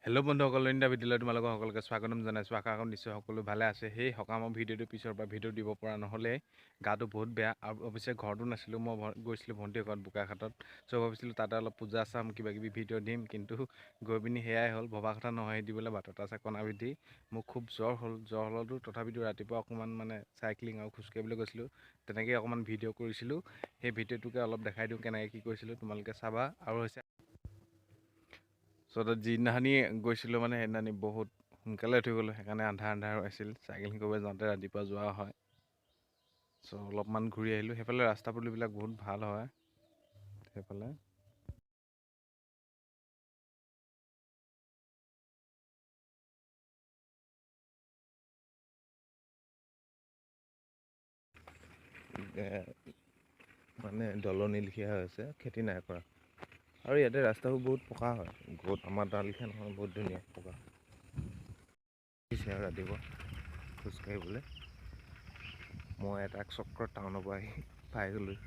Hello' বন্ধুসকল, ইন্দা ভিডিঅ'লৈ তোমালোকক সকলোকে স্বাগতম জনাইছোঁ। আশা কৰোঁ নিশ্চয় সকলো ভালে আছে। সেই সকামৰ ভিডিঅ'টো পিছৰ পৰা ভিডিঅ' দিব পৰা নহ'লে গাটো বহুত বেয়া। আৰু অৱশ্যে ঘৰতো নাছিলোঁ, মই গৈছিলোঁ ভণ্টিৰ ঘৰত বোকাখাটত। চ' ভাবিছিলোঁ তাতে অলপ পূজা চাম, কিবাকিবি ভিডিঅ' দিম, কিন্তু গৈ পিনি সেয়াই হ'ল। ভবা কথা নহয় দিবলৈ বাটত আছে কণাবিধি। মোক খুব জ্বৰ হ'লতো তথাপিতো ৰাতিপুৱা অকণমান মানে চাইক্লিং আৰু খোজকাঢ়িবলৈ গৈছিলোঁ, তেনেকৈ অকণমান ভিডিঅ' কৰিছিলোঁ। সেই ভিডিঅ'টোকে অলপ দেখাই দিওঁ কেনেকৈ কি কৰিছিলোঁ, তোমালোকে চাবা। আৰু হৈছে চ' যিদিনাখনি গৈছিলোঁ মানে সেইদিনাখনি বহুত সোনকালে উঠি গ'লোঁ, সেইকাৰণে আন্ধাৰ আছিল। চাইকেলিং কৰিব যাওঁতে ৰাতিপুৱা যোৱা হয়। চ' অলপমান ঘূৰি আহিলোঁ। সেইফালে ৰাস্তা পদূলিবিলাক বহুত ভাল হয়। সেইফালে মানে দলনি লিখীয়া হৈছে, খেতি নাই কৰা। আৰু ইয়াতে ৰাস্তাবোৰ বহুত পকা হয়, বহুত আমাৰ তাৰ লিখীয়া নহয়, বহুত ধুনীয়া পকা। আৰু ৰাতিপুৱা খোজকাঢ়িবলৈ মই এটা চক্ৰ টাউনৰ পৰা আহি পাই গ'লোঁ।